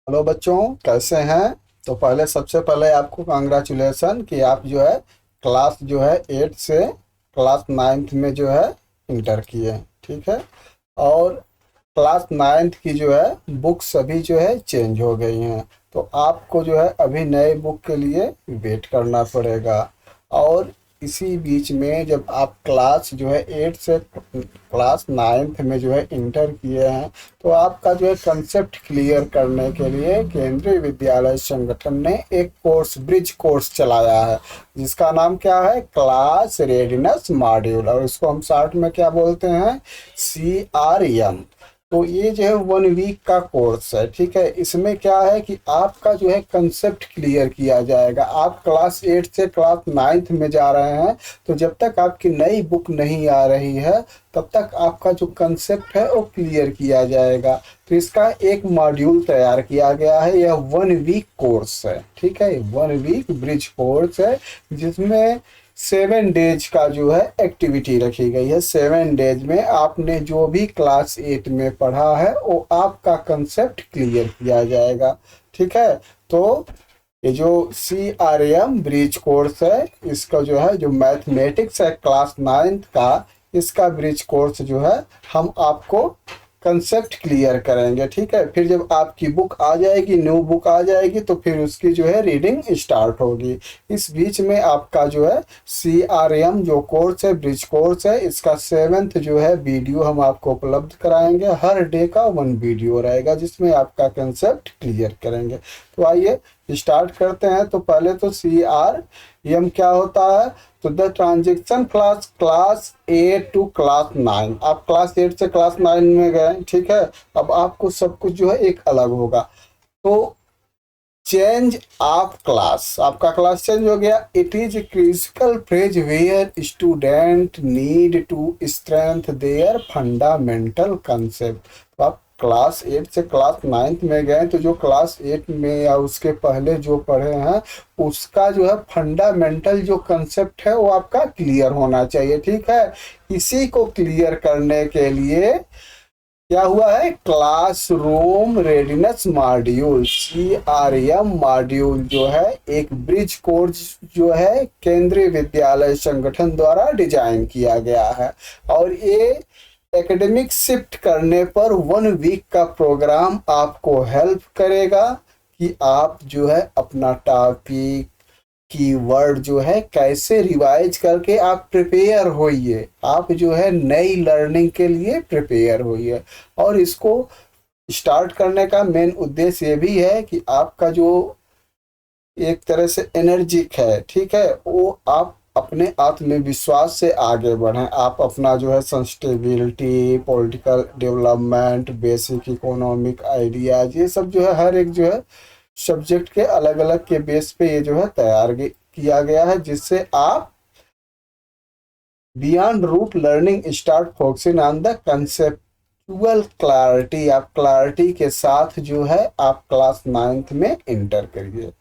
Hello बच्चों, कैसे हैं। तो पहले सबसे पहले आपको कांग्रेचुलेसन कि आप जो है क्लास जो है 8 से क्लास 9th में जो है इंटर किए। ठीक है। और क्लास 9th की जो है बुक सभी जो है चेंज हो गई हैं। तो आपको जो है अभी नए बुक के लिए वेट करना पड़ेगा। और इसी बीच में जब आप क्लास जो है 8 से क्लास 9th में जो है इंटर किए हैं, तो आपका जो है कंसेप्ट क्लियर करने के लिए केंद्रीय विद्यालय संगठन ने एक कोर्स ब्रिज कोर्स चलाया है, जिसका नाम क्या है, क्लास रेडिनेस मॉड्यूल, और इसको हम शॉर्ट में क्या बोलते हैं, CRM। तो ये जो है 1 वीक का कोर्स है। ठीक है। इसमें क्या है कि आपका जो है कंसेप्ट क्लियर किया जाएगा। आप क्लास 8 से क्लास 9th में जा रहे हैं, तो जब तक आपकी नई बुक नहीं आ रही है तब तक आपका जो कंसेप्ट है वो क्लियर किया जाएगा। तो इसका एक मॉड्यूल तैयार किया गया है। यह 1 वीक कोर्स है। ठीक है। 1 वीक ब्रिज कोर्स है, जिसमें 7 डेज का जो है एक्टिविटी रखी गई है। 7 डेज में आपने जो भी क्लास 8 में पढ़ा है वो आपका कंसेप्ट क्लियर किया जाएगा। ठीक है। तो ये जो CRM ब्रिज कोर्स है, इसका जो है जो मैथमेटिक्स है क्लास 9th का, इसका ब्रिज कोर्स जो है हम आपको कंसेप्ट क्लियर करेंगे। ठीक है। फिर जब आपकी बुक आ जाएगी, न्यू बुक आ जाएगी, तो फिर उसकी जो है रीडिंग स्टार्ट होगी। इस बीच में आपका जो है CRM जो कोर्स है, ब्रिज कोर्स है, इसका 7th जो है वीडियो हम आपको उपलब्ध कराएंगे। हर डे का 1 वीडियो रहेगा जिसमें आपका कंसेप्ट क्लियर करेंगे। तो आइए स्टार्ट करते हैं। तो पहले तो CRM क्या होता है, तो the transaction class 8 to class 9। आप क्लास 8 से क्लास 9 में गए। ठीक है। अब आपको सब कुछ जो है एक अलग होगा। तो चेंज ऑफ क्लास, आपका क्लास चेंज हो गया। It is critical phase where student need to strength their fundamental concept. तो आप क्लास 8 से क्लास 9th में गए, तो जो क्लास 8 में या उसके पहले जो पढ़े हैं उसका जो है फंडामेंटल जो कंसेप्ट है वो आपका क्लियर होना चाहिए। ठीक है। इसी को क्लियर करने के लिए क्या हुआ है, classroom readiness module CRM module जो है एक ब्रिज कोर्स जो है केंद्रीय विद्यालय संगठन द्वारा डिजाइन किया गया है। और ये एकेडमिक शिफ्ट करने पर 1 वीक का प्रोग्राम आपको हेल्प करेगा कि आप जो है अपना टॉपिक कीवर्ड जो है कैसे रिवाइज करके आप प्रिपेयर होइए। आप जो है नई लर्निंग के लिए प्रिपेयर होइए। और इसको स्टार्ट करने का मेन उद्देश्य ये भी है कि आपका जो एक तरह से एनर्जिक है, ठीक है, वो आप अपने आत्मविश्वास से आगे बढ़ें। आप अपना जो है sustainability, political development, basic economic ideas, ये सब जो है हर एक जो है सब्जेक्ट के अलग अलग के बेस पे ये जो है तैयार किया गया है, जिससे आप beyond rote learning start focusing on the conceptual clarity. आप क्लैरिटी के साथ जो है आप क्लास 9th में इंटर करिए।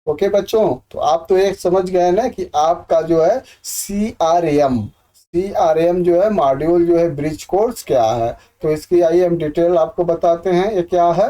ओके बच्चों, तो आप तो एक समझ गए ना कि आपका जो है CRM जो है मॉड्यूल जो है ब्रिज कोर्स क्या है। तो इसकी आइए हम डिटेल आपको बताते हैं। ये क्या है,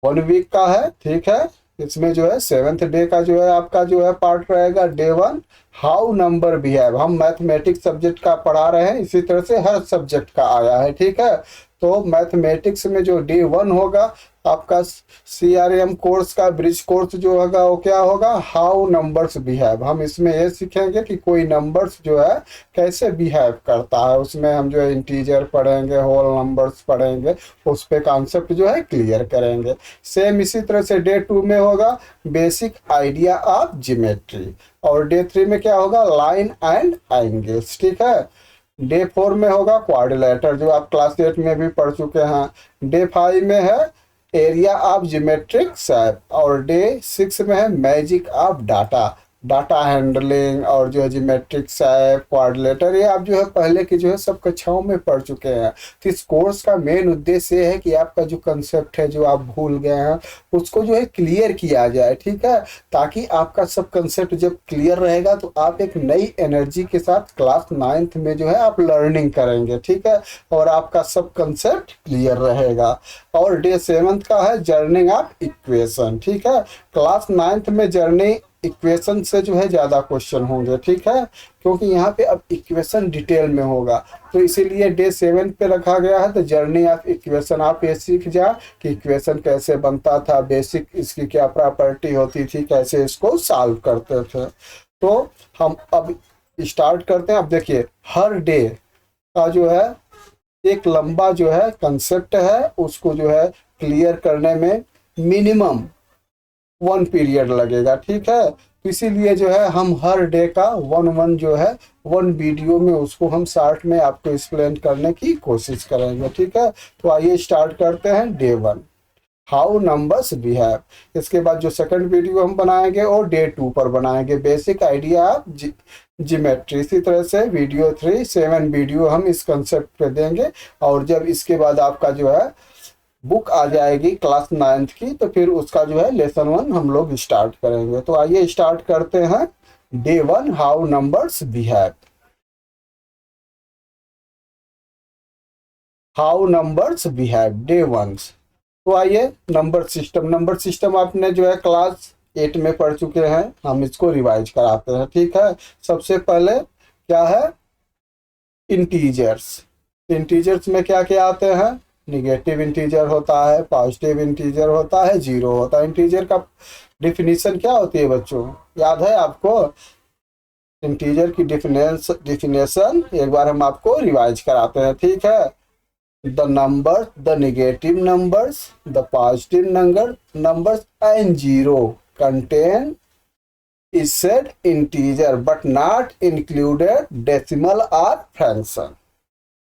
1 वीक का है। ठीक है। इसमें जो है 7th डे का जो है आपका जो है पार्ट रहेगा। Day 1 how number behave. हम मैथमेटिक्स सब्जेक्ट का पढ़ा रहे हैं, इसी तरह से हर सब्जेक्ट का आया है। ठीक है। तो मैथमेटिक्स में जो डे 1 होगा आपका CRM कोर्स का ब्रिज कोर्स जो होगा वो क्या होगा, हाउ नंबर्स बिहेव। हम इसमें ये सीखेंगे कि कोई नंबर्स जो है कैसे बिहेव करता है। उसमें हम जो है इंटीजर पढ़ेंगे, होल नंबर्स पढ़ेंगे, उस पे कॉन्सेप्ट जो है क्लियर करेंगे। सेम इसी तरह से डे 2 में होगा बेसिक आइडिया ऑफ ज्योमेट्री। और डे 3 में क्या होगा, लाइन एंड एंगल्स। ठीक है। डे 4 में होगा क्वाड्रिलेटर, जो आप क्लास 8 में भी पढ़ चुके हैं। डे 5 में है एरिया ऑफ ज्योमेट्रिक शेप। और डे 6 में है magic of data. Data handling और जो है जिमेट्रिक्स है, क्वाड्रिलेटर, ये आप जो है पहले की जो है सब कक्षाओं में पढ़ चुके हैं। तो इस कोर्स का मेन उद्देश्य ये है कि आपका जो कंसेप्ट है जो आप भूल गए हैं उसको जो है क्लियर किया जाए, ठीक है, ताकि आपका सब कंसेप्ट जब क्लियर रहेगा तो आप एक नई एनर्जी के साथ क्लास 9th में जो है आप लर्निंग करेंगे, ठीक है, और आपका सब कंसेप्ट क्लियर रहेगा। और डे 7 का है जर्निंग ऑफ इक्वेशन, ठीक है, क्लास 9th में जर्नी इक्वेशन से जो है ज़्यादा क्वेश्चन होंगे, ठीक है, क्योंकि यहाँ पे अब इक्वेशन डिटेल में होगा, तो इसीलिए डे 7 पे रखा गया है। तो जर्नी ऑफ इक्वेशन आप ये सीख जा कि इक्वेशन कैसे बनता था, बेसिक इसकी क्या प्रॉपर्टी होती थी, कैसे इसको सॉल्व करते थे। तो हम अब स्टार्ट करते हैं। अब देखिए हर डे का जो है एक लंबा जो है कंसेप्ट है, उसको जो है क्लियर करने में मिनिमम 1 पीरियड लगेगा, ठीक है, तो इसीलिए जो है हम हर डे का 1 जो है 1 वीडियो में उसको हम शॉर्ट में आपको एक्सप्लेन करने की कोशिश करेंगे, ठीक है। तो आइए स्टार्ट करते हैं डे 1, हाउ नंबर्स बिहेव। इसके बाद जो सेकंड वीडियो हम बनाएंगे और डे 2 पर बनाएंगे, बेसिक आइडिया ऑफ जिमेट्री। इसी तरह से वीडियो 3 7 वीडियो हम इस कंसेप्ट पे देंगे। और जब इसके बाद आपका जो है बुक आ जाएगी क्लास 9th की, तो फिर उसका जो है लेसन 1 हम लोग स्टार्ट करेंगे। तो आइए स्टार्ट करते हैं day 1, how numbers behave. How numbers behave day 1। तो आइए नंबर सिस्टम आपने जो है क्लास 8 में पढ़ चुके हैं, हम इसको रिवाइज कराते हैं, ठीक है। सबसे पहले क्या है, इंटीजर्स। इंटीजर्स में क्या क्या आते हैं, निगेटिव इंटीजर होता है, पॉजिटिव इंटीजर होता है, जीरो होता है। इंटीजर का डिफिनीशन क्या होती है बच्चों, याद है आपको? इंटीजर की डिफिनेशन एक बार हम आपको रिवाइज कराते हैं, ठीक है। The number, the negative numbers, the positive numbers and zero contain is said integer but not included decimal or fraction।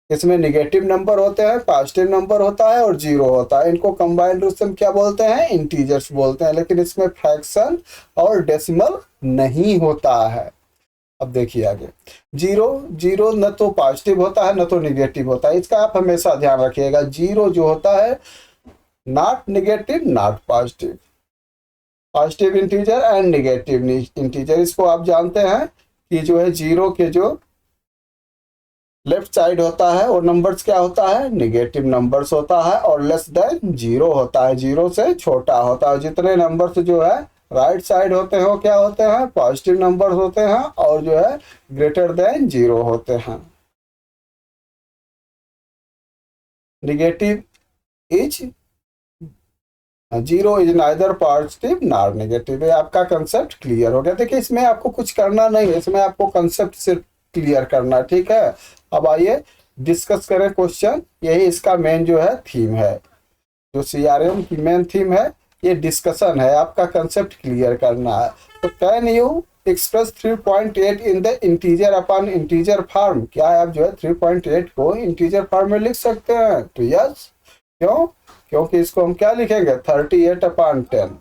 इसमें निगेटिव नंबर होते हैं, पॉजिटिव नंबर होता है और जीरो होता है। इनको कंबाइंड रूप से हम क्या बोलते हैं, इंटीजर्स बोलते हैं। लेकिन इसमें फ्रैक्शन और डेसिमल नहीं होता है। अब देखिए आगे, जीरो न तो पॉजिटिव होता है न तो निगेटिव होता है, इसका आप हमेशा ध्यान रखिएगा। जीरो जो होता है not negative not positive, positive integer and negative integer. इसको आप जानते हैं कि जो है जीरो के जो लेफ्ट साइड होता है और नंबर्स क्या होता है, निगेटिव नंबर्स होता है, और लेस देन जीरो होता है, जीरो से छोटा होता है। जितने नंबर्स जो है राइट साइड होते हैं वो क्या होते हैं, पॉजिटिव नंबर्स होते हैं, और जो है ग्रेटर देन जीरो होते हैं। Negative is zero is neither positive nor negative. आपका कंसेप्ट क्लियर हो गया। देखिए इसमें आपको कुछ करना नहीं है, इसमें आपको कंसेप्ट सिर्फ क्लियर करना है, ठीक है। अब आइए डिस्कस करें क्वेश्चन, यही इसका मेन जो है थीम है, जो सीआरएम की मेन थीम है, ये डिस्कशन है, आपका कंसेप्ट क्लियर करना है। तो can you express 3.8 in the integer upon integer form. क्या आप जो है 3.8 को इंटीजर फॉर्म में लिख सकते हैं? तो यस। क्यों? क्योंकि इसको हम क्या लिखेंगे, 38/10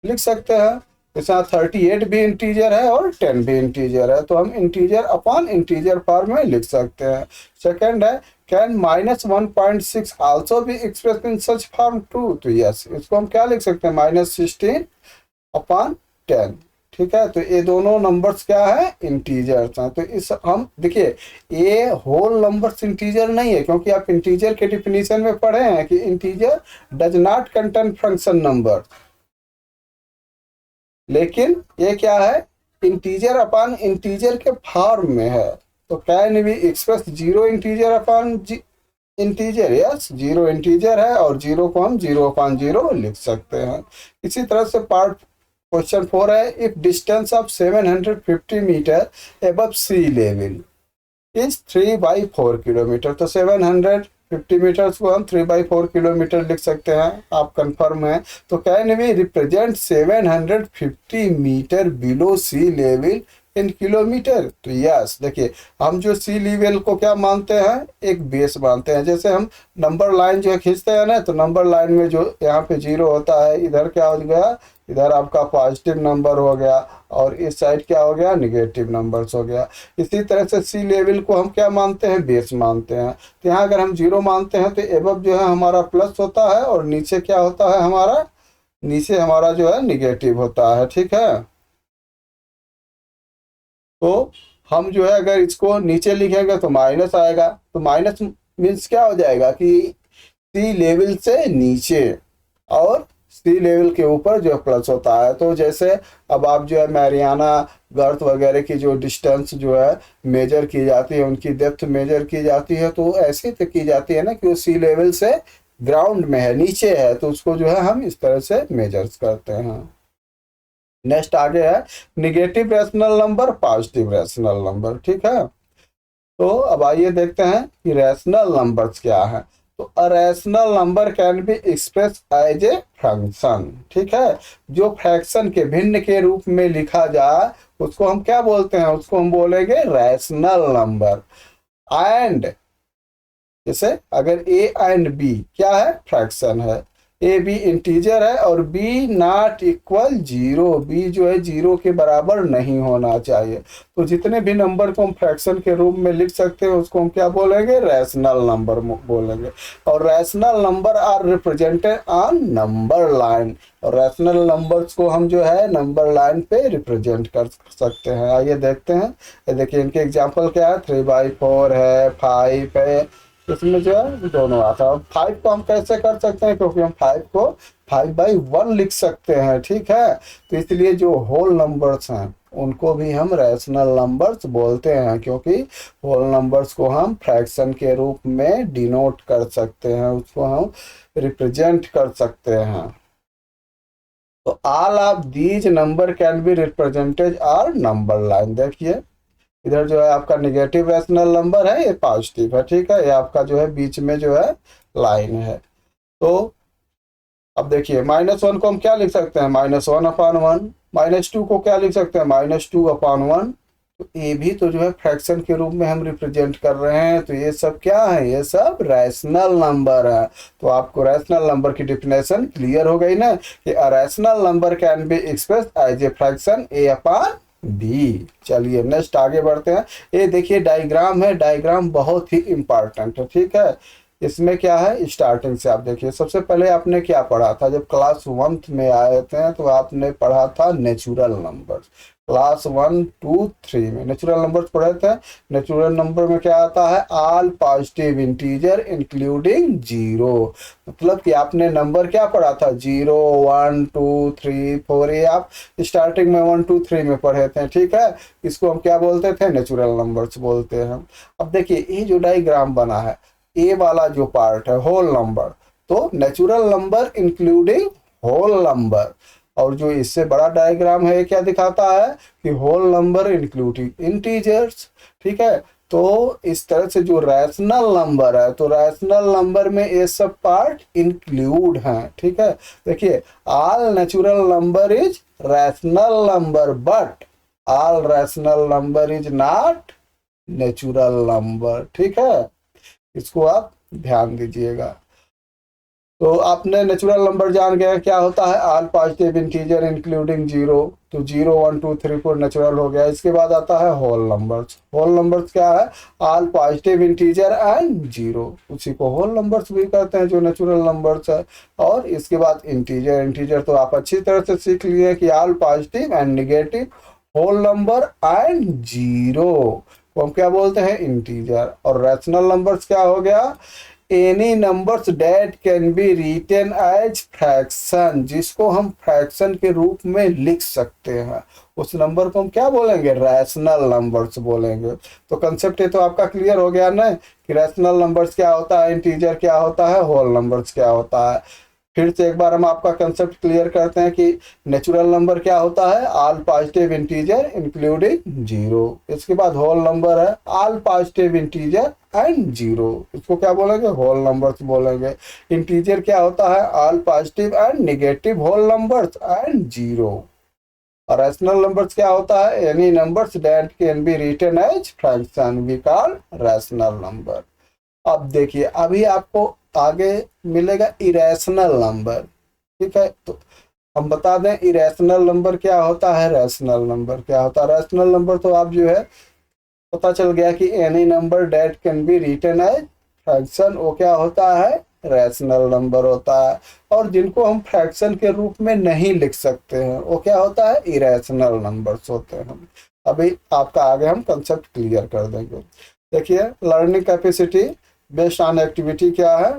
लिख सकते हैं। इसमें 38 भी इंटीजर है और 10 भी इंटीजर है, तो हम इंटीजर अपॉन इंटीजर फॉर्म में लिख सकते हैं। सेकंड है, can -1.6 also be express in such form too. तो यस, इसको हम क्या लिख सकते हैं, -16/10, ठीक है। तो ये दोनों नंबर्स क्या है, इंटीजर्स हैं। तो इस हम देखिए ये होल नंबर्स इंटीजर नहीं है, क्योंकि आप इंटीजर के डिफिनीशन में पढ़े हैं कि integer does not contain function number. लेकिन ये क्या है, इंटीजर अपॉन इंटीजर के फॉर्म में है। तो can be express zero integer upon integer. Yes, zero integer है और जीरो को हम 0/0 लिख सकते हैं। इसी तरह से पार्ट क्वेश्चन 4 है, if distance of 750 metre above sea level is 3/4 kilometre. तो 750 मीटर्स को हम 3/4 किलोमीटर लिख सकते हैं, आप कंफर्म है। तो can we represent 750 metre below sea level in kilometre. तो यस, देखिए हम जो सी लेवल को क्या मानते हैं, एक बेस मानते हैं। जैसे हम नंबर लाइन जो है खींचते हैं ना, तो नंबर लाइन में जो यहाँ पे 0 होता है, इधर क्या हो गया, इधर आपका पॉजिटिव नंबर हो गया, और इस साइड क्या हो गया, निगेटिव नंबर्स हो गया। इसी तरह से सी लेवल को हम क्या मानते हैं, बेस मानते हैं। तो यहाँ अगर हम 0 मानते हैं तो एबव जो है हमारा प्लस होता है, और नीचे क्या होता है हमारा, नीचे हमारा जो है निगेटिव होता है। ठीक है, तो हम जो है अगर इसको नीचे लिखेंगे तो माइनस आएगा। तो माइनस मीन्स क्या हो जाएगा कि सी लेवल से नीचे और सी लेवल के ऊपर जो प्लस होता है। तो जैसे अब आप जो है मैरियाना गर्थ वगैरह की जो डिस्टेंस जो है मेजर की जाती है, उनकी डेप्थ मेजर की जाती है, तो ऐसे तो की जाती है ना कि वो सी लेवल से ग्राउंड में है, नीचे है, तो उसको जो है हम इस तरह से मेजर्स करते हैं। नेक्स्ट आगे है negative rational number, positive rational number. ठीक है, तो अब आइए देखते हैं कि रैशनल नंबर्स क्या है। तो a rational number can be express as a function. ठीक है, जो फ्रैक्शन के भिन्न के रूप में लिखा जाए उसको हम क्या बोलते हैं, उसको हम बोलेंगे रैशनल नंबर। एंड जैसे अगर ए एंड बी क्या है, फ्रैक्शन है, ए बी इंटीजर है और बी नॉट इक्वल 0, बी जो है 0 के बराबर नहीं होना चाहिए। तो जितने भी नंबर को हम फ्रैक्शन के रूप में लिख सकते हैं उसको हम क्या बोलेंगे, रैशनल नंबर बोलेंगे। और rational number are represented on number line, और रैशनल नंबर्स को हम जो है नंबर लाइन पे रिप्रेजेंट कर सकते हैं। आइए देखते हैं, ये देखिए इनके एग्जाम्पल क्या है, 3/4 है, 5 है, इसमें जो है दोनों आता है। 5 को हम कैसे कर सकते हैं, क्योंकि हम 5 को 5/1 लिख सकते हैं। ठीक है, तो इसलिए जो होल नंबर्स हैं उनको भी हम रैशनल नंबर्स बोलते हैं, क्योंकि होल नंबर्स को हम फ्रैक्शन के रूप में डिनोट कर सकते हैं, उसको हम रिप्रेजेंट कर सकते हैं। तो all of these number can be represented are number line. देखिए इधर जो है आपका निगेटिव रैशनल नंबर है, ये पॉजिटिव है। ठीक है, ये आपका जो है बीच में जो है लाइन है। तो अब देखिए -1 को हम क्या लिख सकते हैं, -1/1। -2 को क्या लिख सकते हैं, -2/1। तो ये भी तो जो है फ्रैक्शन के रूप में हम रिप्रेजेंट कर रहे हैं। तो ये सब क्या है, ये सब रैशनल नंबर है। तो आपको रैशनल नंबर की डिफिनेशन क्लियर हो गई ना, कि a rational number can be expressed as a fraction a/b। चलिए नेक्स्ट आगे बढ़ते हैं। ये देखिए डायग्राम है, डायग्राम बहुत ही इंपॉर्टेंट है। ठीक है, इसमें क्या है, स्टार्टिंग से आप देखिए। सबसे पहले आपने क्या पढ़ा था, जब क्लास 1 में आए थे तो आपने पढ़ा था नेचुरल नंबर। क्लास 1, 2, 3 में नेचुरल नंबर्स पढ़े थे। नेचुरल नंबर में क्या आता है, ऑल पॉजिटिव इंटीजर इंक्लूडिंग 0। मतलब कि आपने नंबर क्या पढ़ा था, 0, 1, 2, 3, 4, ये आप स्टार्टिंग में 1, 2, 3 में पढ़े थे। ठीक है, इसको हम क्या बोलते थे, नेचुरल नंबर्स बोलते हैं। अब देखिए ये जो डायग्राम बना है, ए वाला जो पार्ट है होल नंबर, तो natural number including whole number. और जो इससे बड़ा डायग्राम है, क्या दिखाता है कि होल नंबर इंक्लूडिंग इंटीजर्स। ठीक है, तो इस तरह से जो रैशनल नंबर है, तो रैशनल नंबर में ये सब पार्ट इंक्लूड हैं। ठीक है, देखिए all natural number is rational number, but all rational number is not natural number. ठीक है, इसको आप ध्यान दीजिएगा। तो आपने नेचुरल नंबर जान गए क्या होता है, ऑल पॉजिटिव इंटीजर इंक्लूडिंग 0। तो 0, 1, 2, 3, 4 नेचुरल हो गया। इसके बाद आता है होल नंबर्स। होल नंबर्स क्या है, ऑल पॉजिटिव इंटीजर एंड 0, उसी को होल नंबर्स भी कहते हैं जो नेचुरल नंबर्स है। और इसके बाद इंटीजर। इंटीजर तो आप अच्छी तरह से सीख लिए कि all positive and negative whole number and 0 को हम क्या बोलते हैं, इंटीजर। और रैशनल नंबर्स क्या हो गया, any numbers that can be written as fraction, जिसको हम फ्रैक्शन के रूप में लिख सकते हैं, उस नंबर को हम क्या बोलेंगे, रैशनल नंबर्स बोलेंगे। तो कंसेप्ट ये तो आपका क्लियर हो गया ना, कि रैशनल नंबर्स क्या होता है, इंटीजर क्या होता है, होल नंबर्स क्या होता है। फिर से एक बार हम आपका कंसेप्ट क्लियर करते हैं कि नेचुरल नंबर क्या होता है, ऑल पॉजिटिव इंटीजर इंक्लूडिंग 0। इसके बाद होल नंबर है ऑल पॉजिटिव इंटीजर एंड 0, इसको क्या बोलेंगे, होल नंबर्स बोलेंगे। इंटीजर क्या होता है, all positive and negative whole numbers and 0। और रैशनल नंबर्स क्या होता है? Any numbers that can be written as fraction we call rational number. अब देखिए, अभी आपको आगे मिलेगा इरेशनल नंबर। ठीक है, तो हम बता दें इरेशनल नंबर क्या होता है, रैशनल नंबर क्या होता है। रैशनल नंबर तो आप जो है पता चल गया कि any number that can be written as fraction, वो क्या होता है? रैशनल नंबर होता है। और जिनको हम फ्रैक्शन के रूप में नहीं लिख सकते हैं वो क्या होता है? इरेशनल नंबर्स होते हैं। अभी आपका आगे हम कंसेप्ट क्लियर कर देंगे। देखिए, learning capacity based on activity क्या है?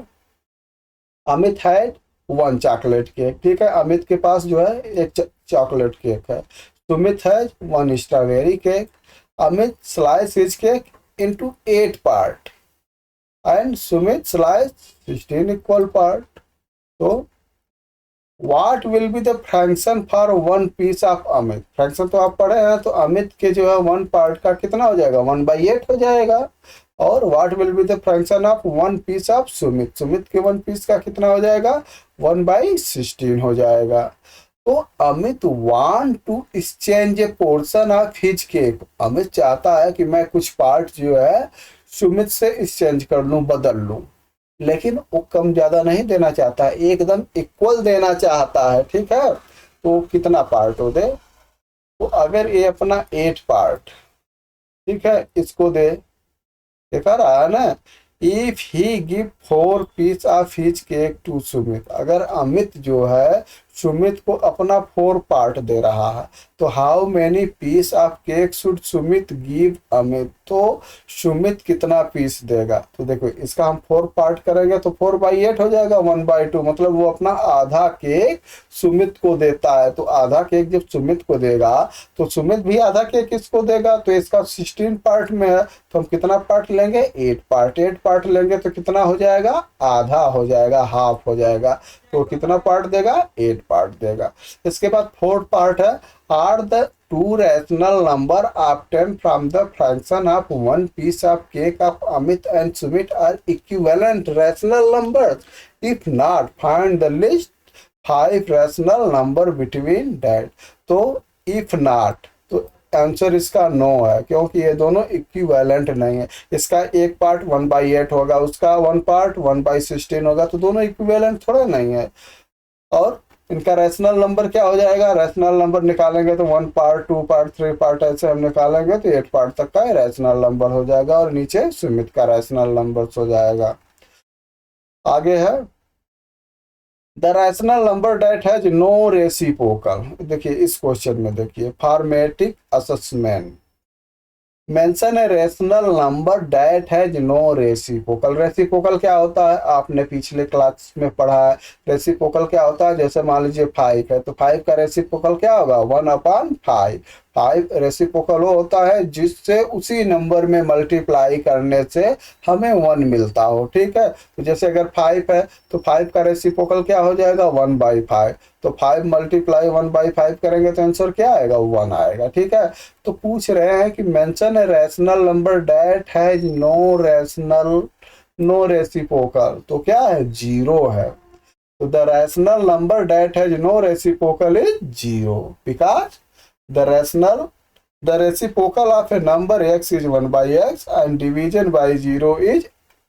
Amit had 1 chocolate cake. ठीक है, अमित के पास जो है एक चॉकलेट केक है। Sumit has 1 strawberry cake. Amit slice his cake into 8 part and Sumit slice 16 equal part. So what will be the fraction for 1 piece of Amit? Fraction तो आप पढ़े हैं, तो अमित के जो है 1 पार्ट का कितना हो जाएगा? 1/8 हो जाएगा। और what will be the fraction of 1 piece of Sumit? Sumit के 1 पीस का कितना हो जाएगा? 1/16 हो जाएगा। तो Amit want to exchange a portion of his cake. Amit चाहता है कि मैं कुछ पार्ट जो है सुमित से एक्सचेंज कर लूं, बदल लूं, लेकिन वो कम ज्यादा नहीं देना चाहता है, एकदम इक्वल देना चाहता है। ठीक है, तो कितना पार्ट हो दे? तो अगर ये अपना 8 पार्ट, ठीक है, इसको दे, देखा रहा है ना, if he give 4 piece of his cake to Sumit. अगर अमित जो है सुमित को अपना 4 पार्ट दे रहा है, तो how many piece of cake should Sumit give Amit? तो सुमित कितना पीस देगा? तो देखो, इसका हम 4 पार्ट करेंगे तो 4/8 हो जाएगा, 1/2, मतलब वो अपना आधा केक सुमित को देता है। तो आधा केक जब सुमित को देगा तो सुमित भी आधा केक इसको देगा। तो इसका 16 पार्ट में है, तो हम कितना पार्ट लेंगे? 8 पार्ट। 8 पार्ट लेंगे तो कितना हो जाएगा? आधा हो जाएगा, हाफ हो जाएगा। तो कितना पार्ट देगा? 8 पार्ट देगा। इसके बाद 4th पार्ट है, are the 2 rational number obtain from the fraction of 1 piece of cake of Amit and Sumit are equivalent rational numbers? If not, find the list 5 rational number between that. तो if not, तो answer इसका no है, क्योंकि ये दोनों equivalent नहीं है। इसका एक पार्ट 1/8 होगा, उसका 1 पार्ट 1/16 होगा, तो दोनों इक्विवेलेंट थोड़ा नहीं है। और इनका रैशनल नंबर क्या हो जाएगा? रैशनल नंबर निकालेंगे तो 1 पार्ट 2 पार्ट 3 पार्ट ऐसे हम निकालेंगे तो 8 पार्ट तक का रैशनल नंबर हो जाएगा, और नीचे सुमित का रैशनल नंबर हो जाएगा। आगे है the rational number that has no reciprocal. देखिए इस क्वेश्चन में, देखिए formative assessment mention a rational number that has no reciprocal. Reciprocal क्या होता है? आपने पिछले क्लास में पढ़ा है। रेसिप्रोकल क्या होता है? जैसे मान लीजिए 5 है, तो 5 का रेसिप्रोकल क्या होगा? 1/5। 5 रेसिप्रोकल वो होता है जिससे उसी नंबर में मल्टीप्लाई करने से हमें 1 मिलता हो। ठीक है, तो जैसे अगर 5 है तो 5 का रेसिप्रोकल क्या हो जाएगा? 1/5। तो 5 मल्टीप्लाई 1/5 करेंगे तो आंसर क्या आएगा? 1 आएगा। ठीक है, तो पूछ रहे हैं कि mention a rational number that has no reciprocal, तो क्या है? 0 है। तो the rational number that has no reciprocal is 0 because the reciprocal of a number x is 1/x and division by 0 is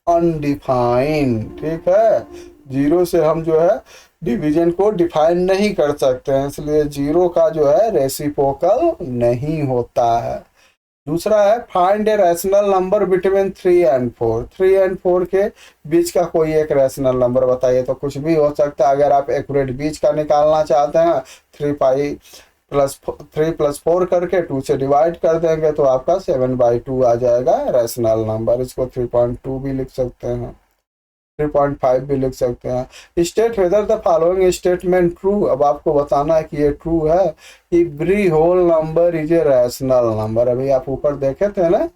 undefined। ठीक है, 0 से हम जो है डिवीजन को डिफाइन नहीं कर सकते हैं, इसलिए 0 का जो है रेसिप्रोकल नहीं होता है। दूसरा है find A rational number between 3 and 4। 3 and 4 के बीच का कोई एक रैशनल नंबर बताइए। तो कुछ भी हो सकता है, अगर आप एक्यूरेट बीच का निकालना चाहते हैं 3 + 4 करके 2 से डिवाइड कर देंगे तो आपका 7/2 आ जाएगा रैशनल नंबर। इसको 3.2 भी लिख सकते हैं, 3.5 भी लिख सकते हैं। State whether the following statement true. अब आपको बताना है कि ये ट्रू है। Every whole number is a rational number. अभी आप ऊपर देखे थे ना,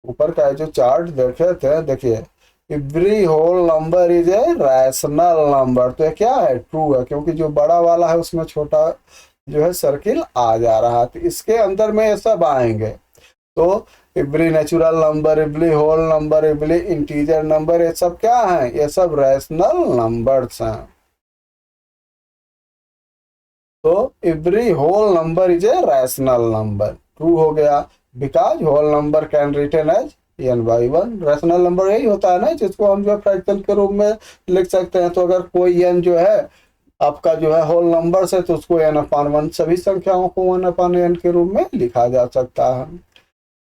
ऊपर का जो चार्ट देखे थे, देखिए every whole number is a rational number. तो ये क्या है? ट्रू है, क्योंकि जो बड़ा वाला है उसमें छोटा जो है सर्किल आ जा रहा है, तो इसके अंदर में ये सब आएंगे। तो every natural number, every whole number, every integer number, ये सब क्या है? ये सब रैशनल नंबर्स हैं। तो every whole number is a rational number, true हो गया, because whole number can written as n/1। Rational number यही होता है ना जिसको हम जो है फ्रैक्शन के रूप में लिख सकते हैं। तो अगर कोई n जो है आपका जो है होल नंबर है तो उसको n/1, सभी संख्याओं को 1/n के रूप में लिखा जा सकता है।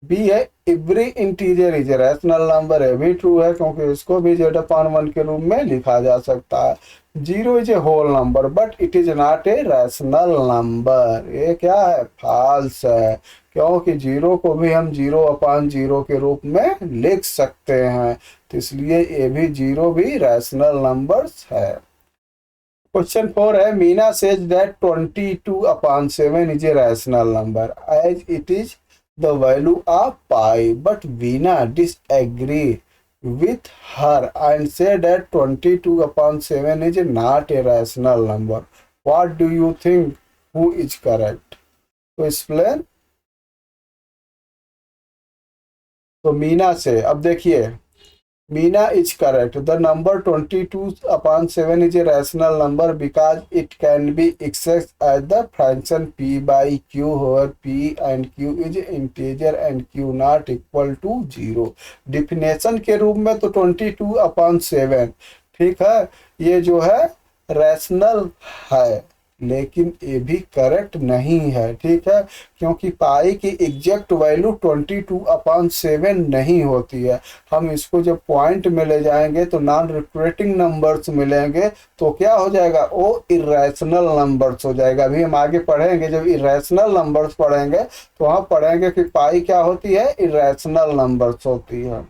बी है every integer is rational number, है भी ट्रू है क्योंकि इसको भी z/1 के रूप में लिखा जा सकता है। Zero is a whole number but it is not a rational number, ये क्या है, फॉल्स है, क्योंकि जीरो को भी हम 0/0 के रूप में लिख सकते हैं, तो इसलिए ये भी जीरो भी रैशनल नंबर्स है। क्वेश्चन 4 है Meena says that 22/7 is a rational number as it is the value of pi, but Veena disagree with her and say that 22/7 is not a rational number. What do you think? Who is correct? तो explain। तो मीना से अब देखिए, Meena is correct. The number 22/7 is a rational number because it can be expressed as the function p by q, where p and q is integer and q not equal to 0। Definition के रूप में तो 22/7 ठीक है, ये जो है rational है, लेकिन ये भी करेक्ट नहीं है, ठीक है, क्योंकि पाई की एग्जैक्ट वैल्यू 22/7 नहीं होती है। हम इसको जब पॉइंट में ले जाएंगे तो नॉन रिकरेटिंग नंबर्स मिलेंगे, तो क्या हो जाएगा, वो इरेशनल नंबर्स हो जाएगा। अभी हम आगे पढ़ेंगे, जब इरेशनल नंबर्स पढ़ेंगे तो वहाँ पढ़ेंगे कि पाई क्या होती है, इरेशनल नंबर्स होती है।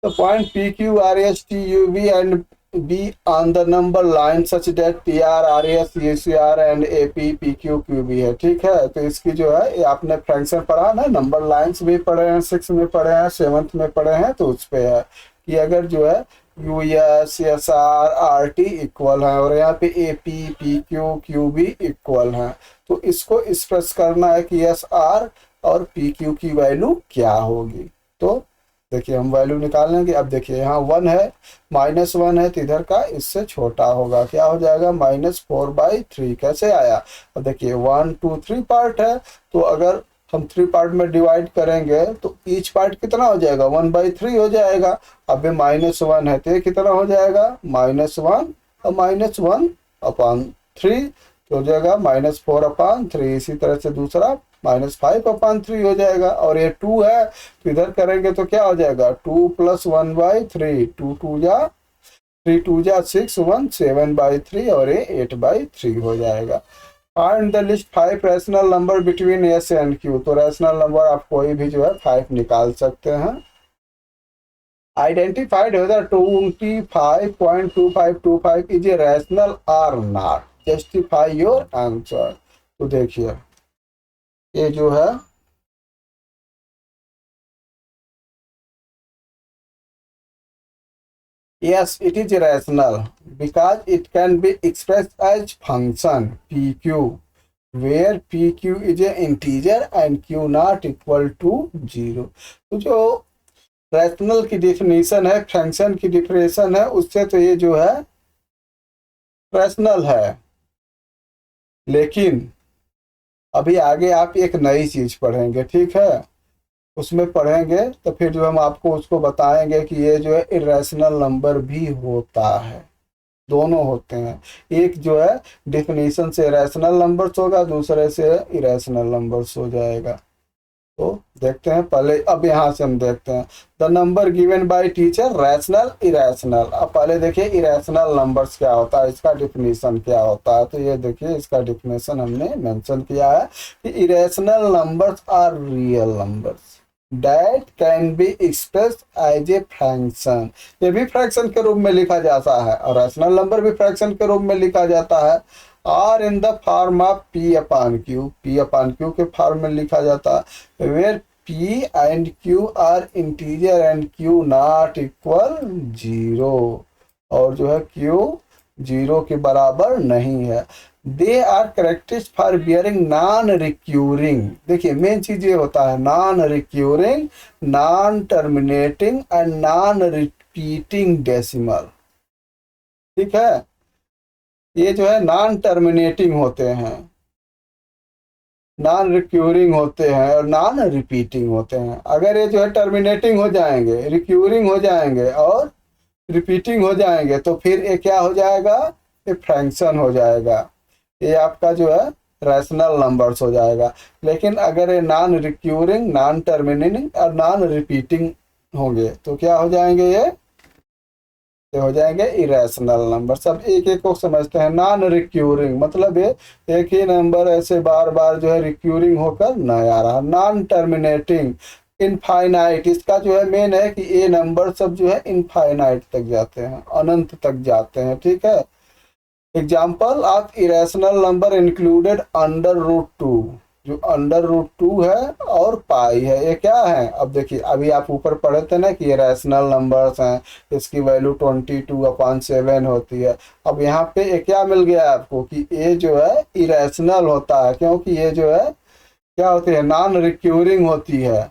तो point P Q R S T U V and be on the number line such that PR, RS, ECR and AP, PQ, QB है, ठीक है। तो इसकी जो है आपने फ्रैक्शन पढ़ा ना, नंबर लाइंस भी पढ़े हैं, 6 में पढ़े हैं, 7th में पढ़े हैं, तो उस पे है कि अगर जो है US, SR, RT इक्वल है और यहाँ पे AP, PQ, QB इक्वल है, तो इसको एक्सप्रेस करना है कि SR और PQ की वैल्यू क्या होगी। तो देखिए हम वैल्यू निकाल लेंगे। अब देखिए यहाँ 1 है, -1 है, तो इधर का इससे छोटा होगा, क्या हो जाएगा, -4/3। कैसे आया, अब देखिए 1 2 3 पार्ट है, तो अगर हम 3 पार्ट में डिवाइड करेंगे तो ईच पार्ट कितना हो जाएगा, 1/3 हो जाएगा। अब -1 है तो ये कितना हो जाएगा, -1 और -1/3 तो हो जाएगा -4/3। इसी तरह से दूसरा -5/3 हो जाएगा, और ये 2 है तो इधर करेंगे तो क्या हो जाएगा, 2 + 1/3, 2 2 जा 3 2 जा 6 1 7/3 और ये 8/3 हो जाएगा। Find the list 5 rational number between S and Q. तो रैशनल नंबर आप कोई भी जो है 5 निकाल सकते हैं। Identified whether 25.2525 is a rational or not, justify your answer. तो देखिए ये जो है yes it is rational because it can be expressed as function pq where pq is a integer and q not equal to 0। तो जो rational की definition है, function की डिफिनेशन है, उससे तो ये जो है रैशनल है, लेकिन अभी आगे आप एक नई चीज पढ़ेंगे, ठीक है, उसमें पढ़ेंगे तो फिर जो हम आपको उसको बताएंगे कि ये जो है इरेशनल नंबर भी होता है, दोनों होते हैं। एक जो है डिफिनीशन से इरेशनल नंबर्स होगा, दूसरे से इरेशनल नंबर्स हो जाएगा। तो देखते हैं पहले, अब यहाँ से हम देखते हैं the number given by teacher rational irrational. अब पहले देखिए इरेशनल नंबर्स क्या होता है, इसका डिफिनीशन क्या होता है। तो ये देखिए इसका डिफिनीशन हमने मेंशन किया है कि irrational numbers are real numbers that can be expressed as a fraction. ये भी फ्रैक्शन के रूप में लिखा जाता है और रैशनल नंबर भी फ्रैक्शन के रूप में लिखा जाता है। Are in the form of P/Q, P/Q के फॉर्म में लिखा जाता है, where P and Q are integer and Q not equal 0, और जो है Q 0 के बराबर नहीं है। They are characteristic for bearing non recurring. देखिए मेन चीज ये होता है non recurring, non terminating and non repeating decimal, ठीक है। ये जो है नॉन टर्मिनेटिंग होते हैं, नॉन रिक्यूरिंग होते हैं और नॉन रिपीटिंग होते हैं। अगर ये जो है टर्मिनेटिंग हो जाएंगे, रिक्यूरिंग हो जाएंगे और रिपीटिंग हो जाएंगे तो फिर ये क्या हो जाएगा, ये फ्रैक्शन हो जाएगा, ये आपका जो है रैशनल नंबर्स हो जाएगा। लेकिन अगर ये नॉन रिक्यूरिंग, नॉन टर्मिनेटिंग और नॉन रिपीटिंग होंगे तो क्या हो जाएंगे, ये हो जाएंगे इरेशनल नंबर। सब एक एक को समझते हैं। नॉन रिक्यूरिंग मतलब ये एक ही नंबर ऐसे बार बार जो है रिक्यूरिंग होकर न आ रहा। नॉन टर्मिनेटिंग, इनफाइनाइट, इसका जो है मेन है कि ये नंबर सब जो है इनफाइनाइट तक जाते हैं, अनंत तक जाते हैं, ठीक है। Example of irrational number included under root two, जो अंडर रूट टू है और पाई है, ये क्या है। अब देखिए, अभी आप ऊपर पढ़े थे ना कि ये रैशनल नंबर्स हैं, इसकी वैल्यू 22/7 होती है। अब यहाँ पे ये क्या मिल गया आपको कि ये जो है इरेशनल होता है, क्योंकि ये जो है क्या होती है, नॉन रिक्यूरिंग होती है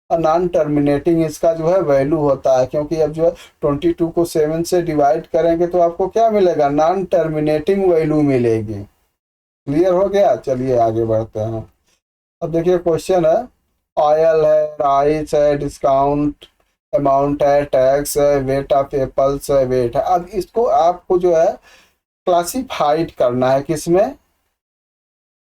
और नॉन टर्मिनेटिंग इसका जो है वैल्यू होता है। क्योंकि अब जो है 22 को 7 से डिवाइड करेंगे तो आपको क्या मिलेगा, नॉन टर्मिनेटिंग वैल्यू मिलेगी। क्लियर हो गया, चलिए आगे बढ़ते हैं। अब देखिए क्वेश्चन है, ऑयल है, राइस है, डिस्काउंट अमाउंट है, टैक्स है, वेट ऑफ एप्पल्स है, वेट है। अब इसको आपको जो है क्लासिफाइड करना है, किसमें,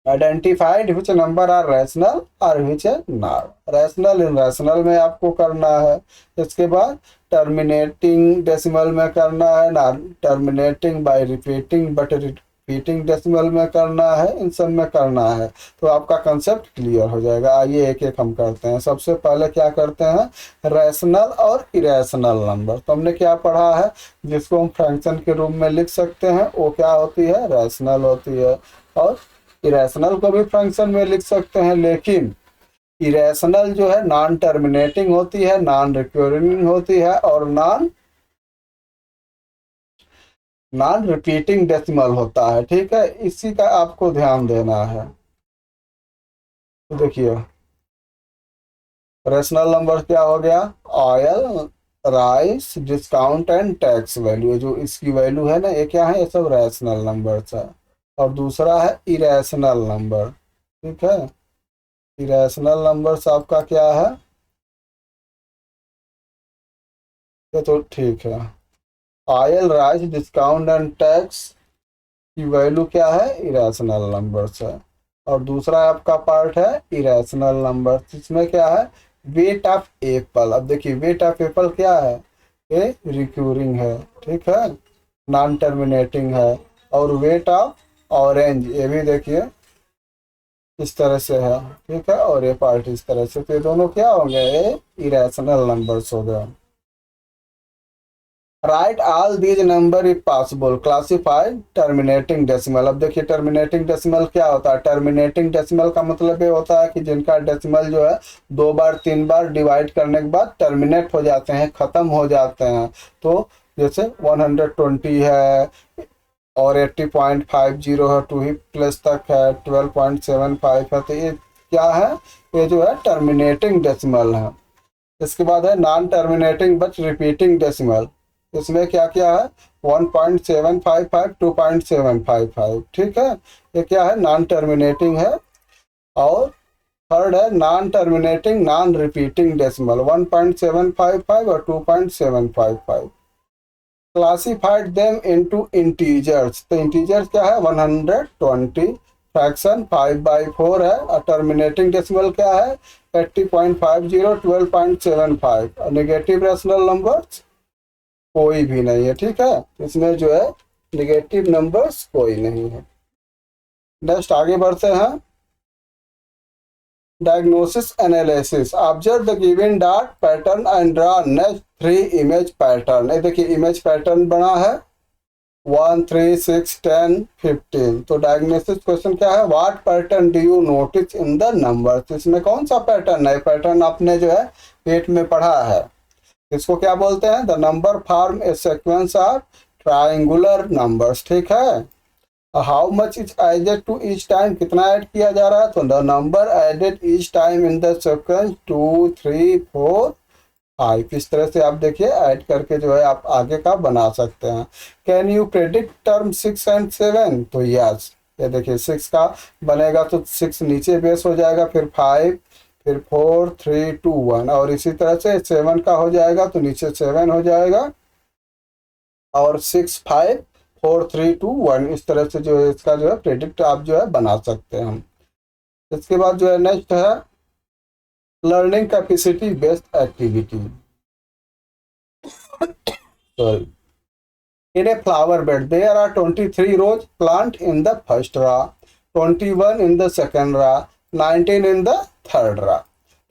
identified which number are rational or which not rational. Irrational में आपको करना है। इसके बाद टर्मिनेटिंग डेसिमल में करना है, non terminating bye repeating but repeating decimal में करना है, इन सब में करना है। तो आपका कंसेप्ट क्लियर हो जाएगा। आइए एक एक हम करते हैं। सबसे पहले क्या करते हैं, रैशनल और इरेशनल नंबर। तो हमने क्या पढ़ा है, जिसको हम फ्रैक्शन के रूप में लिख सकते हैं वो क्या होती है, रैशनल होती है। और इरेशनल को भी फंक्शन में लिख सकते हैं, लेकिन इरेशनल जो है नॉन टर्मिनेटिंग होती है, नॉन रिक्यूरिंग होती है और नॉन रिपीटिंग डेसिमल होता है, ठीक है। इसी का आपको ध्यान देना है। तो देखिए रैशनल नंबर क्या हो गया, oil, rice, discount and tax value, जो इसकी वैल्यू है ना, ये क्या है, ये सब रैशनल नंबर्स है। और दूसरा है इरेशनल नंबर, ठीक है। इरेशनल नंबर्स आपका क्या है, ये तो ठीक है। Oil, rice, discount and tax की वैल्यू क्या है, इरेशनल नंबर्स है। और दूसरा आपका पार्ट है इरेशनल नंबर, इसमें क्या है, वेट ऑफ एप्पल। अब देखिए वेट ऑफ एप्पल क्या है, ये रिक्यूरिंग है, ठीक है, नॉन टर्मिनेटिंग है। और वेट ऑफ ऑरेंज, ये भी देखिए इस तरह से है, ठीक है, और ये पार्ट इस तरह से। तो ये दोनों क्या होंगे, ये इरेशनल नंबर्स हो गए। Right all these number if possible classified terminating decimal. अब देखिए टर्मिनेटिंग डेसिमल क्या होता है, टर्मिनेटिंग डेसिमल का मतलब ये होता है कि जिनका डेसिमल जो है 2 बार 3 बार डिवाइड करने के बाद टर्मिनेट हो जाते हैं, खत्म हो जाते हैं। तो जैसे 120 है और 80.50 है, 2 ही प्लस तक है, 12.75 है, तो ये क्या है, ये जो है टर्मिनेटिंग डेसिमल है। इसके बाद है non terminating but repeating decimal, इसमें क्या क्या है, 1.755, 2.755, ठीक है, ये क्या है, नॉन टर्मिनेटिंग है। और थर्ड है non terminating non repeating decimal, 1.755 और 2.755। क्लासिफाइड देम इनटू इंटीजर्स, तो इंटीजर्स क्या है, 120, फ्रैक्शन 5/4 है। और टर्मिनेटिंग डेसिमल क्या है, 80.50, 12.75। और नेगेटिव रैशनल नंबर्स कोई भी नहीं है, ठीक है, इसमें जो है नेगेटिव नंबर्स कोई नहीं है। नेक्स्ट आगे बढ़ते हैं, diagnosis analysis. Observe the given dot pattern and draw next 3 image pattern. ये देखिए इमेज पैटर्न बना है 1, 3, 6, 10, 15। तो डायग्नोसिस क्वेश्चन क्या है, what pattern do you notice in the numbers. इसमें कौन सा पैटर्न है, पैटर्न आपने जो है पेट में पढ़ा है। इसको क्या बोलते हैं, the number form a sequence of triangular numbers, ठीक है। How much is added to each time, कितना ऐड किया जा रहा है, तो the number added each time in the sequence 2, 3, 4 5। इस तरह से आप देखिए ऐड करके जो है आप आगे का बना सकते हैं। Can you predict term 6 and 7? तो यस, ये देखिए 6 का बनेगा तो 6 नीचे बेस हो जाएगा, फिर 5, फिर 4 3 2 1, और इसी तरह से 7 का हो जाएगा तो नीचे 7 हो जाएगा, और 6 5 4 3 2 1, इस तरह से जो है इसका जो है प्रेडिक्ट आप जो है बना सकते हैं हम। इसके बाद जो है नेक्स्ट है learning capacity based activity. Sorry, in a flower bed there are 23 rows plant in the first row, 21 in the second row, 19 in the third row।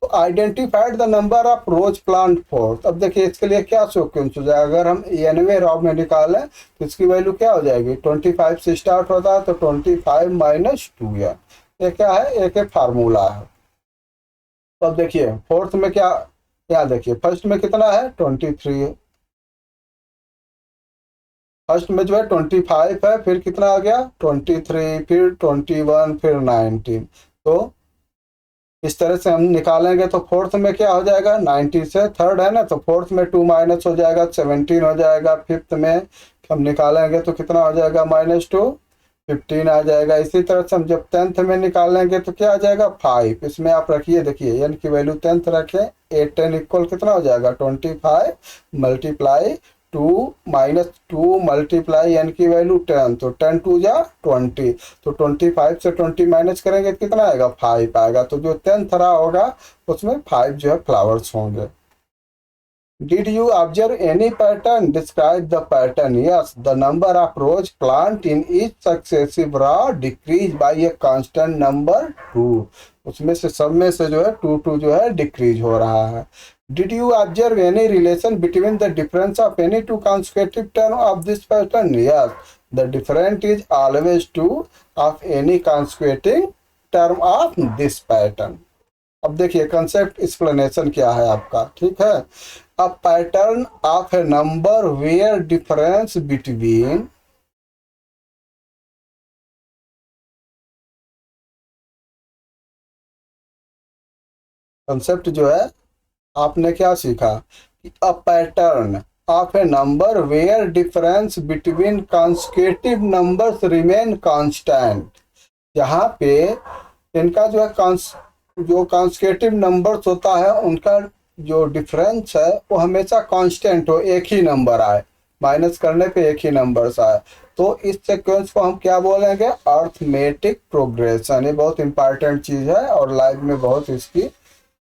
तो identified the number of rows plant fourth. अब देखिए इसके लिए क्या sequence हो जाएगा, अगर हम एनवे रॉ में निकालें तो इसकी वैल्यू क्या हो जाएगी, 25 से स्टार्ट होता है तो 25 माइनस 2 है, ये क्या है, एक फार्मूला है। तो अब देखिए फोर्थ में क्या, यहाँ देखिए फर्स्ट में कितना है 23 है, फर्स्ट में जो है 25 है, फिर कितना आ गया 23, फिर 21, फिर 19। तो इस तरह से हम निकालेंगे तो फोर्थ में क्या हो जाएगा, 90 से थर्ड है ना, तो फोर्थ में 2 माइनस हो जाएगा 17 हो जाएगा, फिफ्थ में हम निकालेंगे तो कितना हो जाएगा -2 15 आ जाएगा। इसी तरह से हम जब 10th में निकालेंगे तो क्या आ जाएगा 5। इसमें आप रखिए, देखिए एन की वैल्यू 10th रखें, 8 10 इक्वल कितना हो जाएगा 25 मल्टीप्लाई 2 माइनस 2 मल्टीप्लाई एन की वैल्यू 10, तो 10 2 जा 20, तो 25 से 20 माइनस करेंगे तो कितना आएगा 5 आएगा। तो जो 10th रहा होगा उसमें 5 जो है फ्लावर्स होंगे। Did you observe any pattern? Describe the pattern. Yes, the number of rose plant in each successive row decrease by a constant number 2। उसमें से सब में से जो है 2 2 जो है डिक्रीज हो रहा है। Did you observe any relation between the difference of any two consecutive term of this pattern? Yes, the difference is always 2 of any consecutive term of this pattern। अब देखिए कंसेप्ट एक्सप्लेनेशन क्या है आपका, ठीक है। A pattern of a number where difference between concept जो है आपने क्या सीखा कि a pattern of a number where difference between consecutive numbers remain constant. यहाँ पे इनका जो है जो कॉन्सेक्यूटिव नंबर्स होता है उनका जो डिफरेंस है वो हमेशा कांस्टेंट हो, एक ही नंबर आए, माइनस करने पे एक ही नंबर्स आए, तो इस सीक्वेंस को हम क्या बोलेंगे, अर्थमेटिक प्रोग्रेशन। ये बहुत इंपॉर्टेंट चीज है और लाइफ में बहुत इसकी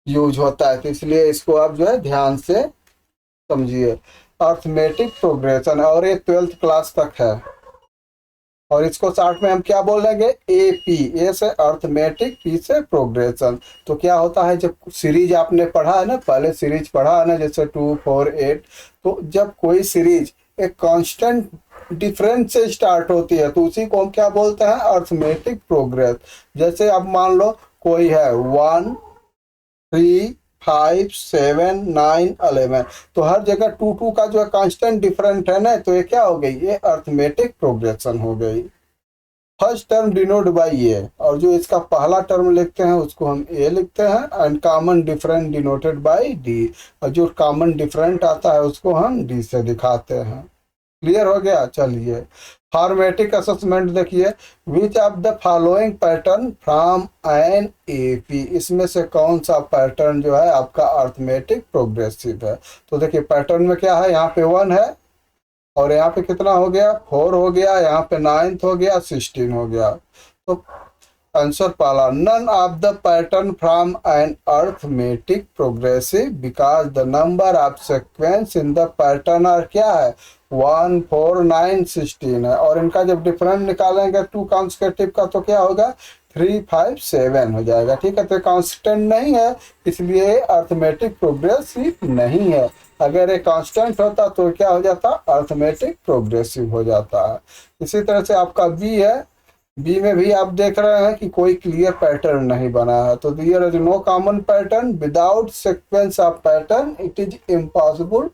यूज होता है, तो इसलिए इसको आप जो है ध्यान से समझिए, अर्थमेटिक प्रोग्रेशन। और ये 12th क्लास तक है, और इसको शॉर्ट में हम क्या बोलेंगे, AP। ए से अर्थमेटिक, P से प्रोग्रेशन। तो क्या होता है, जब सीरीज आपने पढ़ा है ना, पहले सीरीज पढ़ा है ना, जैसे 2 4 8, तो जब कोई सीरीज एक कांस्टेंट डिफरेंस से स्टार्ट होती है तो उसी को हम क्या बोलते हैं, अर्थमेटिक प्रोग्रेस। जैसे अब मान लो कोई है 1 3 5 7 9 11, तो हर जगह 2 2 का जो है कांस्टेंट डिफरेंट है ना, तो ये क्या हो गई, ये अर्थमेटिक प्रोग्रेशन हो गई। फर्स्ट टर्म डिनोट बाई ए, और जो इसका पहला टर्म लिखते हैं उसको हम ए लिखते हैं, and common different denoted by D, और जो कॉमन डिफरेंट आता है उसको हम डी से दिखाते हैं। क्लियर हो गया, चलिए फॉर्मेटिक असेसमेंट देखिए, which of the following pattern from an AP, इसमें से कौन सा पैटर्न जो है आपका अर्थमेटिक प्रोग्रेसिव है। तो देखिए पैटर्न में क्या है, यहाँ पे 1 है, और यहाँ पे कितना हो गया 4 हो गया, यहाँ पे 9th हो गया, 16 हो गया। तो आंसर पहला, none of the pattern from an arithmetic progressive because the number of sequence in the pattern are क्या है 1 4 9 16 है, और इनका जब डिफरेंस निकालेंगे 2 कॉन्सेक्यूटिव का तो क्या होगा 3 5 7 हो जाएगा, ठीक है। तो कांस्टेंट नहीं है इसलिए अर्थमेटिक प्रोग्रेसिव नहीं है। अगर ये कांस्टेंट होता तो क्या हो जाता, अर्थमेटिक प्रोग्रेसिव हो जाता है। इसी तरह से आपका बी है, बी में भी आप देख रहे हैं कि कोई क्लियर पैटर्न नहीं बना है, तो there is no common pattern without sequence of pattern it is impossible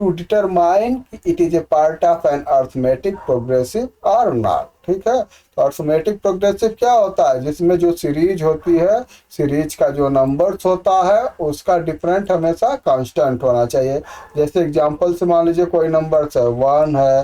to determine it is a part of an arithmetic progressive और नॉट, ठीक है। तो अर्थमेटिक प्रोग्रेसिव क्या होता है, जिसमें जो सीरीज होती है, सीरीज का जो नंबर्स होता है उसका डिफरेंट हमेशा कांस्टेंट होना चाहिए। जैसे एग्जांपल से मान लीजिए कोई नंबर्स है 1 है,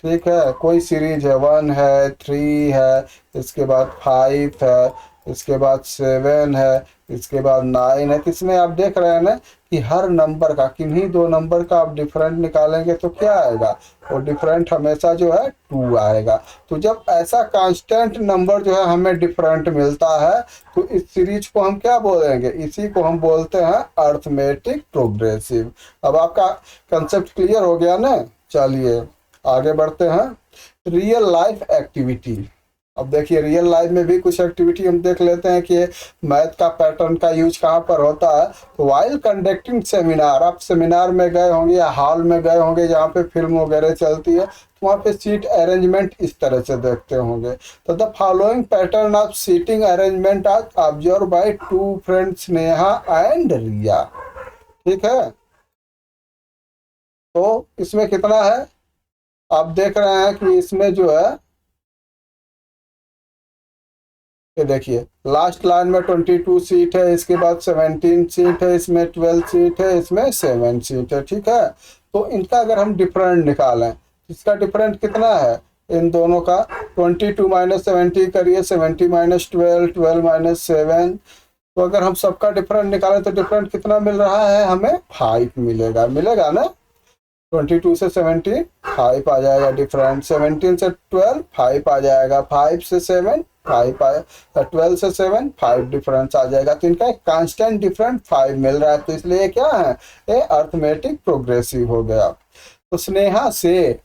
ठीक है, कोई सीरीज है 1 है, 3 है, इसके बाद 5 है, इसके बाद 7 है, इसके बाद 9 है। इसमें आप देख रहे हैं ना कि हर नंबर का, किन्हीं दो नंबर का आप डिफरेंट निकालेंगे तो क्या आएगा, वो डिफरेंट हमेशा जो है 2 आएगा। तो जब ऐसा कांस्टेंट नंबर जो है हमें डिफरेंट मिलता है तो इस सीरीज को हम क्या बोलेंगे, इसी को हम बोलते हैं अर्थमेटिक प्रोग्रेसिव। अब आपका कंसेप्ट क्लियर हो गया ना। चलिए आगे बढ़ते हैं। Real life activity. अब देखिए रियल लाइफ में भी कुछ एक्टिविटी हम देख लेते हैं कि मैथ का पैटर्न का यूज कहाँ पर होता है। तो वाइल कंडक्टिंग सेमिनार, आप सेमिनार में गए होंगे या हॉल में गए होंगे जहाँ पे फिल्म वगैरह चलती है, तो वहाँ पे सीट अरेंजमेंट इस तरह से देखते होंगे। तो the following pattern of seating arrangement are observe by 2 friends Neha and Riya, ठीक है। तो इसमें कितना है, आप देख रहे हैं कि इसमें जो है, ये देखिए लास्ट लाइन में 22 सीट है, इसके बाद 17 सीट है, इसमें 12 सीट है, इसमें 7 सीट है, ठीक है। तो इनका अगर हम डिफरेंट निकालें, इसका डिफरेंट कितना है इन दोनों का, 22 माइनस 70 करिए, 70 माइनस 12, 12 माइनस 7। तो अगर हम सबका डिफरेंट निकालें तो डिफरेंट कितना मिल रहा है, हमें 5 मिलेगा, मिलेगा ना। 22 से 17 5 आ जाएगा डिफरेंट, 17 से 12 5 आ जाएगा, 5 से 7 5 आया, 12 से 7 5 डिफरेंस आ जाएगा। तो इनका एक कांस्टेंट डिफरेंट 5 मिल रहा है, तो इसलिए क्या है, ये अर्थमेटिक प्रोग्रेसिव हो गया। तो स्नेहा से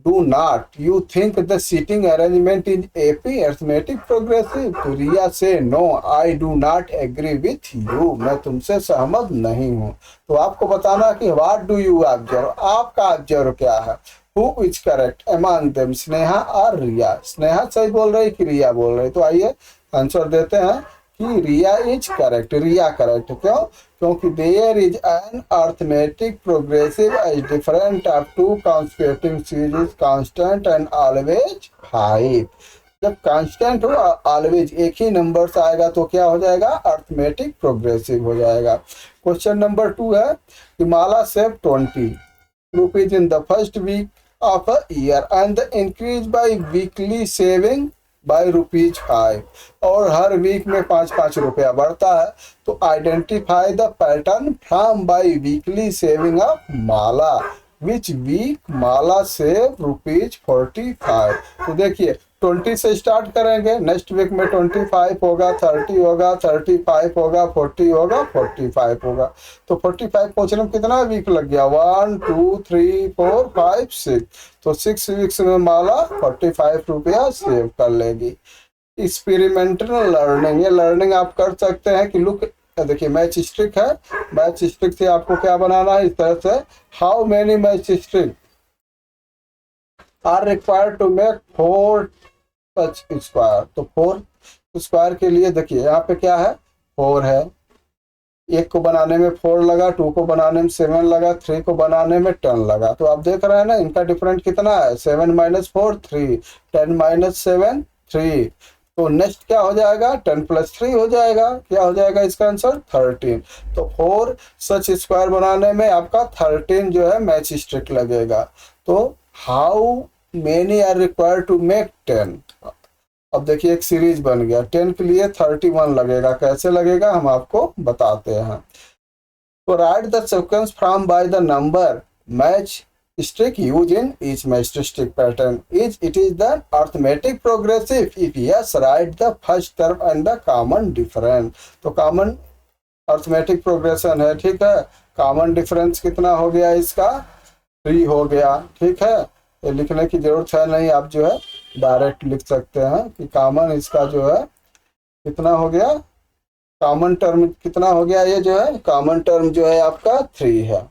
do not you think the seating arrangement is AP arithmetic progressive. तो रिया से no I do not agree with you, मैं तुमसे सहमत नहीं हूँ। तो आपको बताना कि व्हाट डू यू ऑब्जर्व, आपका ऑब्जर्व क्या है। Who is correct among them, Sneha और रिया। स्नेहा सही बोल रही कि रिया बोल रही, तो आइए आंसर देते हैं कि Riya is correct, Riya correct. क्यों, क्योंकि there is an arithmetic progressive as different of 2 constituting series constant and always 5। जब कांस्टेंट हो ऑलवेज एक ही नंबर आएगा तो क्या हो जाएगा, अर्थमेटिक प्रोग्रेसिव हो जाएगा। क्वेश्चन नंबर 2 है कि माला save 20 rupees in the first week of a year and the increase by weekly saving by ₹5 और हर वीक में 5-5 रुपया बढ़ता है। तो identify the pattern from biweekly saving of Mala, which week Mala save ₹45। तो देखिए 20 से स्टार्ट करेंगे, नेक्स्ट वीक में 25 होगा, 30 होगा, 35 होगा, 40 होगा, 45 होगा। तो 45 पहुंचने में कितना वीक लग गया, 1 2 3 4 5 6। तो 6 वीक्स में माला 45 रुपया सेव कर लेगी। एक्सपेरिमेंटल लर्निंग, ये लर्निंग आप कर सकते हैं कि लुक, देखिए मैच स्टिक है, मैच स्टिक से आपको क्या बनाना है इस तरह से, how many matchstick are required to make 4 touch square. तो 4 स्क्वायर के लिए देखिए यहाँ पे क्या है, 4 है, एक को बनाने में 4 लगा, 2 को बनाने में 7 लगा, 3 को बनाने में 10 लगा। तो आप देख रहे हैं ना इनका डिफरेंट कितना है, 7 माइनस 4 3, 10 माइनस 7 3। तो नेक्स्ट क्या हो जाएगा, 10 प्लस 3 हो जाएगा, क्या हो जाएगा इसका आंसर 13। तो 4 सच स्क्वायर बनाने में आपका 13 जो है मैच स्टिक लगेगा। तो how many are required to make 10। अब देखिए एक सीरीज बन गया, 10 के लिए 31 लगेगा, कैसे लगेगा हम आपको बताते हैं। तो right the sequence from by the number match stick used in each match stick pattern. Is it is the arithmetic progressive? If yes, write the first term and the common difference. तो common arithmetic progression है, ठीक है। common difference कितना हो गया इसका, 3 हो गया, ठीक है। ये लिखने की जरूरत है नहीं, आप जो है डायरेक्ट लिख सकते हैं कि कॉमन इसका जो है कितना हो गया, कॉमन टर्म कितना हो गया, ये जो है कॉमन टर्म जो है आपका 3 है।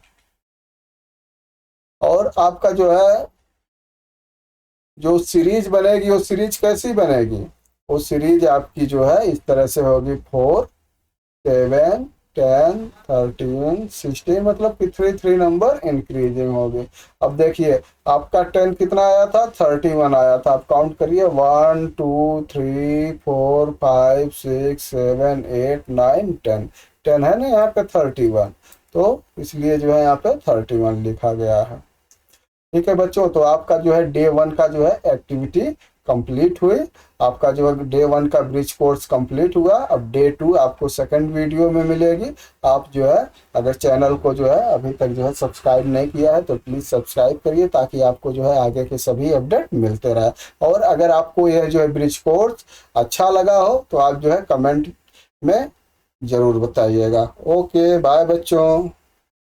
और आपका जो है जो सीरीज बनेगी वो सीरीज कैसी बनेगी, वो सीरीज आपकी जो है इस तरह से होगी 4 7 10, 13, 16, मतलब कि 3 नंबर इंक्रीजिंग होगी। अब देखिए आपका 10 कितना आया था, 31 आया था। आप काउंट करिए, 1 2 3 4 5 6 7 8 9 10। 10 है ना यहाँ पे 31, तो इसलिए जो है यहाँ पे 31 लिखा गया है। ठीक है बच्चों, तो आपका जो है डे 1 का जो है एक्टिविटी कंप्लीट हुई। आपका जो है डे 1 का ब्रिज कोर्स कंप्लीट हुआ। अब डे 2 आपको सेकंड वीडियो में मिलेगी। आप जो है अगर चैनल को जो है अभी तक जो है सब्सक्राइब नहीं किया है तो प्लीज़ सब्सक्राइब करिए, ताकि आपको जो है आगे के सभी अपडेट मिलते रहे। और अगर आपको यह जो है ब्रिज कोर्स अच्छा लगा हो तो आप जो है कमेंट में ज़रूर बताइएगा। ओके बाय बच्चों।